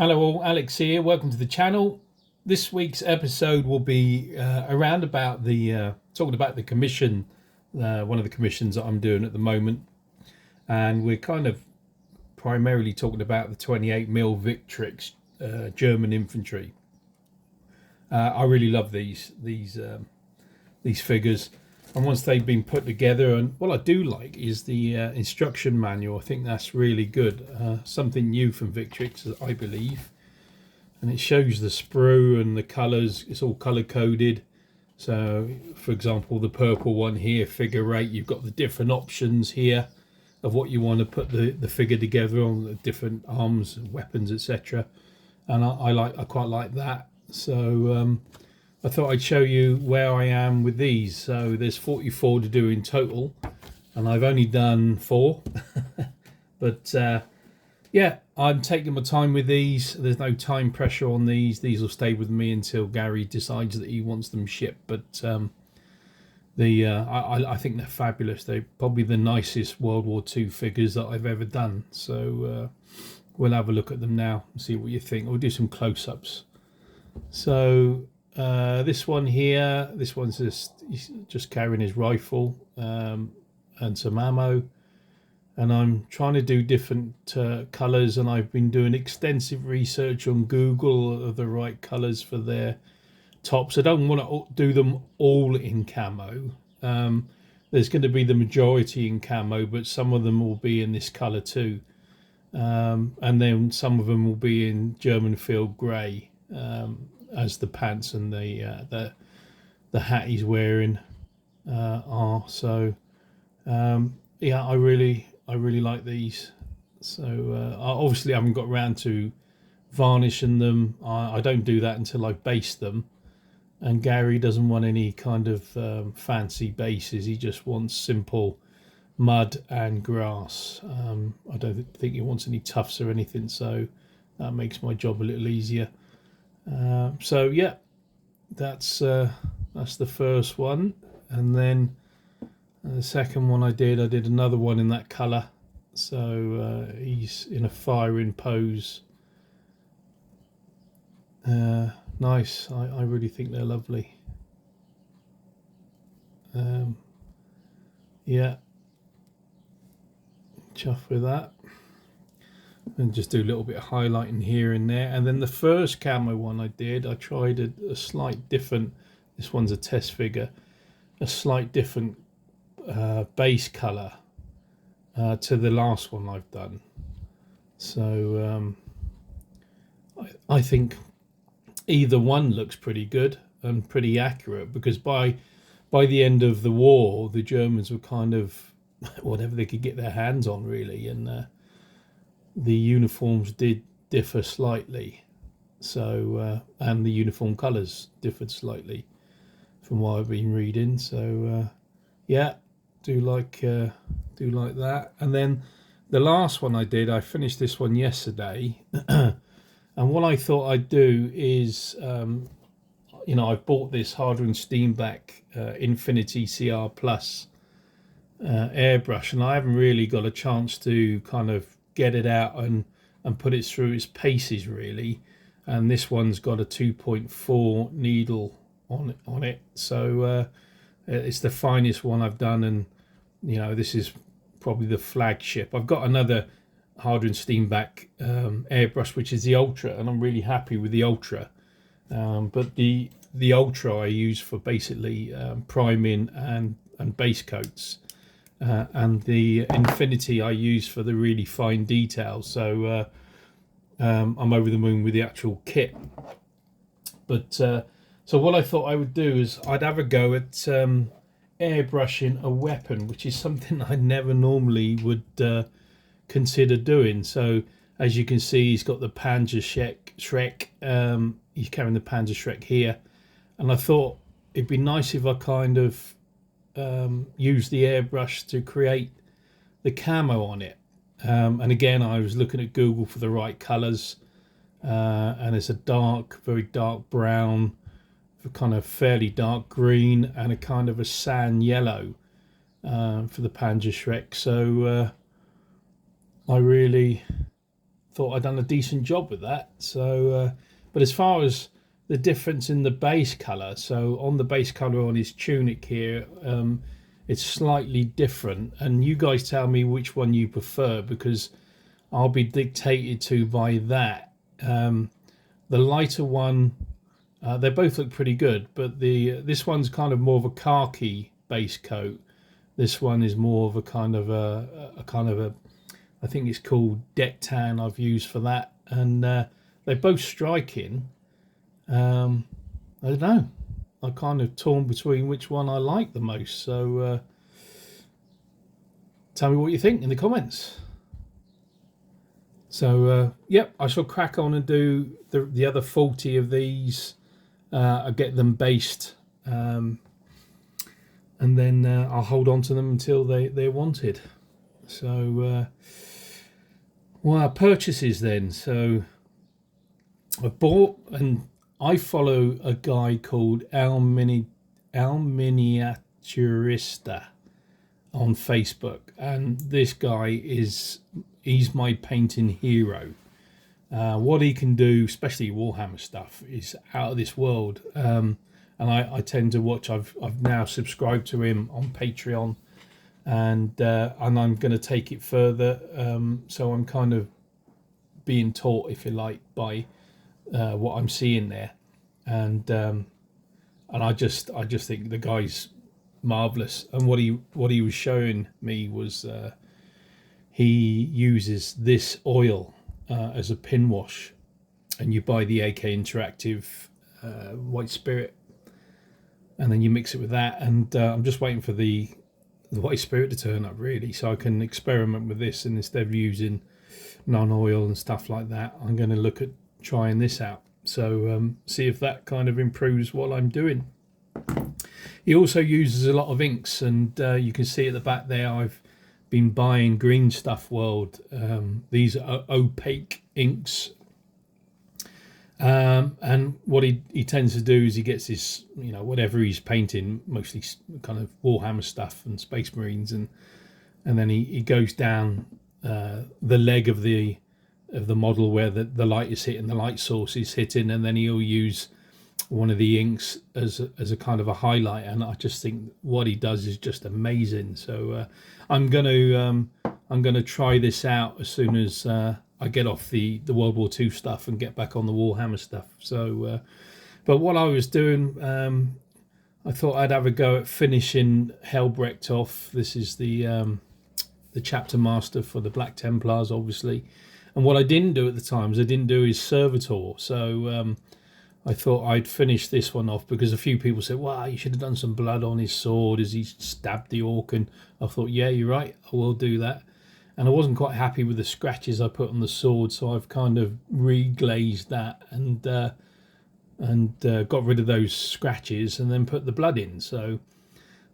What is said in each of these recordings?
Hello all, Alex here. Welcome to the channel. This week's episode will be around about the talking about the commission, one of the commissions that I'm doing at the moment, and we're kind of primarily talking about the 28mm Victrix German infantry. I really love these figures, and once they've been put together, and what I do like is the instruction manual. I think that's really good, something new from Victrix, I believe, and it shows the sprue and the colors. It's all color coded. So for example, the purple one here, figure 8, you've got the different options here of what you want to put the figure together on, the different arms, weapons, etc. And I quite like that. So I thought I'd show you where I am with these. So there's 44 to do in total, and I've only done 4. But yeah, I'm taking my time with these. There's no time pressure on these. These will stay with me until Gary decides that he wants them shipped. But I think they're fabulous. They're probably the nicest World War II figures that I've ever done. So we'll have a look at them now and see what you think. We'll do some close-ups. So this one here, this one's just carrying his rifle and some ammo, and I'm trying to do different colors, and I've been doing extensive research on Google of the right colors for their tops. I don't want to do them all in camo. There's going to be the majority in camo, but some of them will be in this color too, and then some of them will be in German field gray, as the pants and the hat he's wearing are. So yeah, I really like these. So I obviously haven't got around to varnishing them. I don't do that until I base them, and Gary doesn't want any kind of fancy bases. He just wants simple mud and grass. I don't think he wants any tufts or anything, so that makes my job a little easier. So yeah, that's the first one, and then the second one I did another one in that color. So he's in a firing pose. Nice. I really think they're lovely. Yeah, chuff with that. And just do a little bit of highlighting here and there. And then the first camo one I tried a slight different, this one's a test figure, a slight different base color to the last one I've done. So I think either one looks pretty good and pretty accurate, because by the end of the war, the Germans were kind of whatever they could get their hands on, really, and the uniforms did differ slightly. So and the uniform colors differed slightly from what I've been reading. So yeah, do like that. And then the last one I finished this one yesterday. And what I thought I'd do is I've bought this Harder Steenbeck Infinity CR Plus airbrush, and I haven't really got a chance to kind of get it out and put it through its paces, really. And this one's got a 2.4 needle on it, so it's the finest one I've done, and this is probably the flagship. I've got another Harder Steenbeck airbrush, which is the Ultra, and I'm really happy with the Ultra, but the Ultra I use for basically priming and base coats. And the Infinity I use for the really fine details. So I'm over the moon with the actual kit. But so what I thought I would do is I'd have a go at airbrushing a weapon, which is something I never normally would consider doing. So as you can see, he's got the Panzer Shrek. He's carrying the Panzer Shrek here, and I thought it'd be nice if I kind of use the airbrush to create the camo on it. And again, I was looking at Google for the right colors, and it's a very dark brown, a kind of fairly dark green, and a kind of a sand yellow for the Panzer Shrek. So I really thought I'd done a decent job with that. So, but as far as the difference in the base colour, so on the base colour on his tunic here, it's slightly different. And you guys tell me which one you prefer, because I'll be dictated to by that. The lighter one, they both look pretty good, but this one's kind of more of a khaki base coat. This one is more of a kind of a I think it's called deck tan I've used for that, and they're both striking. I don't know. I'm kind of torn between which one I like the most. So tell me what you think in the comments. So yep, I shall crack on and do the other 40 of these. I'll get them based, and then I'll hold on to them until they're wanted. So well, purchases then. So I bought, and I follow a guy called El Miniaturista on Facebook, and this guy he's my painting hero. What he can do, especially Warhammer stuff, is out of this world. And I tend to watch. I've now subscribed to him on Patreon, and I'm going to take it further. So I'm kind of being taught, if you like, by what I'm seeing there, and I just think the guy's marvelous. And what he was showing me was he uses this oil as a pin wash, and you buy the AK Interactive White Spirit, and then you mix it with that. And I'm just waiting for the White Spirit to turn up, really, so I can experiment with this. And instead of using non-oil and stuff like that, I'm going to look at trying this out. So see if that kind of improves what I'm doing. He also uses a lot of inks, and you can see at the back there I've been buying Green Stuff World. These are opaque inks, and what he tends to do is he gets his, whatever he's painting, mostly kind of Warhammer stuff and Space Marines, and then he goes down the leg of the model where the light is hitting, the light source is hitting, and then he'll use one of the inks as a kind of a highlight. And I just think what he does is just amazing. So I'm gonna try this out as soon as I get off the World War II stuff and get back on the Warhammer stuff. So but what I was doing, I thought I'd have a go at finishing Helbrecht off. This is the chapter master for the Black Templars, obviously. And what I didn't do at the time is I didn't do his servitor. So I thought I'd finish this one off, because a few people said, wow, you should have done some blood on his sword as he stabbed the orc. And I thought, yeah, you're right, I will do that. And I wasn't quite happy with the scratches I put on the sword, so I've kind of reglazed that and got rid of those scratches and then put the blood in. So,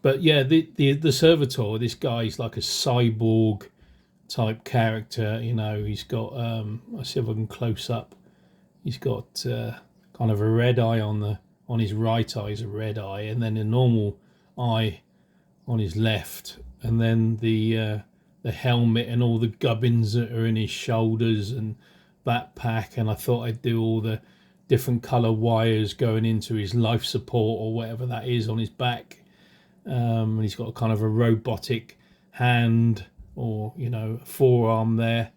but yeah, the servitor, this guy's like a cyborg type character. He's got I see if I can close up. He's got kind of a red eye on his right eye is a red eye, and then a normal eye on his left, and then the helmet and all the gubbins that are in his shoulders and backpack. And I thought I'd do all the different colour wires going into his life support or whatever that is on his back. And he's got kind of a robotic hand or forearm there,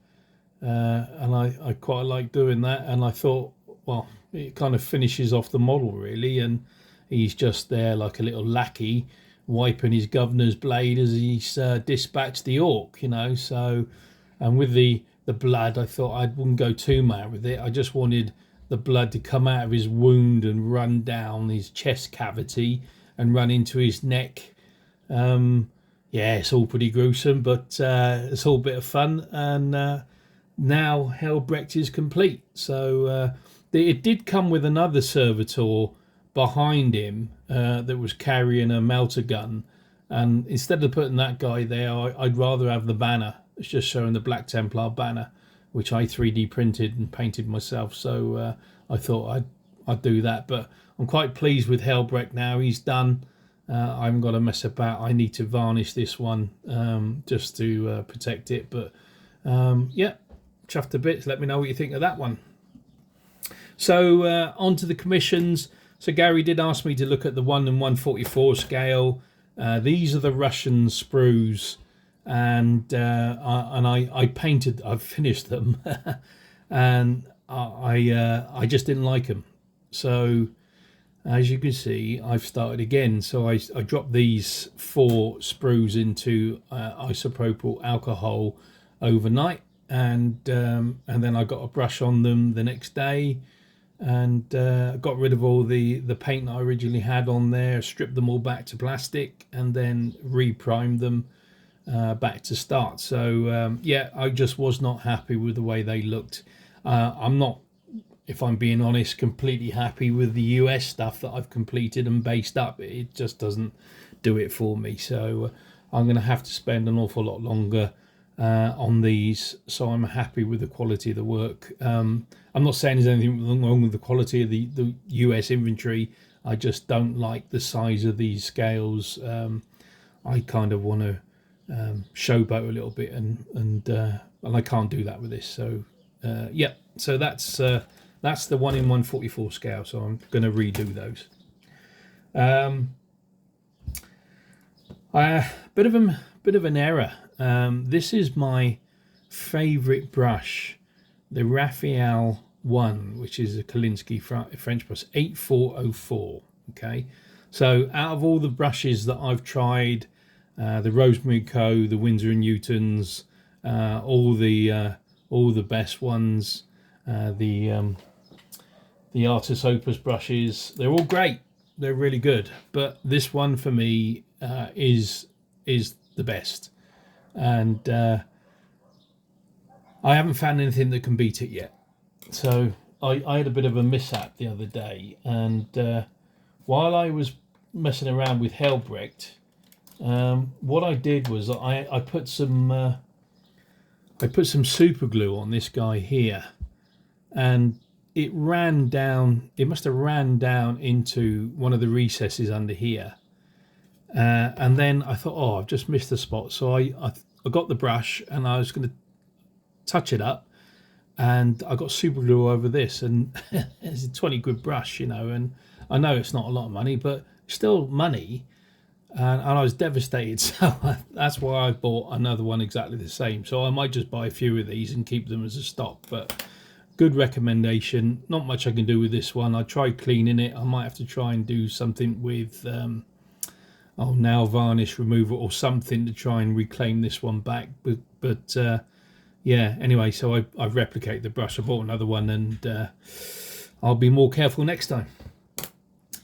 and I quite like doing that. And I thought, well, it kind of finishes off the model, really, and he's just there like a little lackey wiping his governor's blade as he's dispatched the orc, So, and with the blood, I thought I wouldn't go too mad with it. I just wanted the blood to come out of his wound and run down his chest cavity and run into his neck. Yeah, it's all pretty gruesome, but it's all a bit of fun. And now Helbrecht is complete. So it did come with another servitor behind him that was carrying a melter gun, and instead of putting that guy there, I'd rather have the banner. It's just showing the Black Templar banner, which I 3D printed and painted myself. So I thought I'd do that. But I'm quite pleased with Helbrecht now. He's done. I haven't got to mess about. I need to varnish this one just to protect it. But yeah, chuffed to bits. Let me know what you think of that one. So on to the commissions. So Gary did ask me to look at the 1 in 144 scale. These are the Russian sprues, and I painted. I've finished them, and I just didn't like them. So as you can see, I've started again. So I dropped these 4 sprues into isopropyl alcohol overnight, and then I got a brush on them the next day, and got rid of all the paint that I originally had on there, stripped them all back to plastic, and then re-primed them back to start. So yeah, I just was not happy with the way they looked. I'm not, if I'm being honest, completely happy with the US stuff that I've completed and based up. It just doesn't do it for me. So I'm going to have to spend an awful lot longer on these. So I'm happy with the quality of the work. I'm not saying there's anything wrong with the quality of the US infantry. I just don't like the size of these scales. I kind of want to showboat a little bit, and I can't do that with this. So yeah, so that's the 1 in 144 scale. So I'm going to redo those. Bit of an error. This is my favourite brush, the Raphael 1, which is a Kolinsky French brush, 8404. Okay, so out of all the brushes that I've tried, the Rosemary Co, the Winsor and Newtons, all the best ones, the Artis Opus brushes, they're all great. They're really good, but this one for me is the best, and I haven't found anything that can beat it yet. So I had a bit of a mishap the other day, and while I was messing around with Helbrecht, what I did was I put some super glue on this guy here, and it ran down. It must have ran down into one of the recesses under here, and then I thought, oh, I've just missed the spot. So I got the brush and I was going to touch it up, and I got super glue over this, and it's a 20 quid brush, you know, and I know it's not a lot of money, but still money. And I was devastated, so that's why I bought another one exactly the same. So I might just buy a few of these and keep them as a stock. But good recommendation. Not much I can do with this one. I tried cleaning it. I might have to try and do something with nail varnish removal or something to try and reclaim this one back. But yeah, anyway, so I've replicated the brush. I bought another one, and I'll be more careful next time.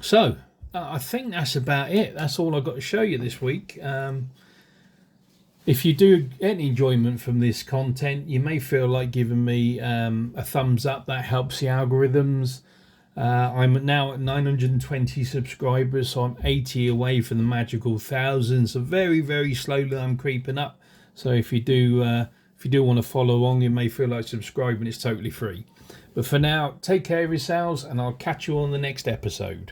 So I think that's about it. That's all I've got to show you this week. If you do get any enjoyment from this content, you may feel like giving me a thumbs up. That helps the algorithms. I'm now at 920 subscribers, so I'm 80 away from the magical 1,000. So very, very slowly I'm creeping up. So if you do want to follow along, you may feel like subscribing. It's totally free. But for now, take care of yourselves, and I'll catch you on the next episode.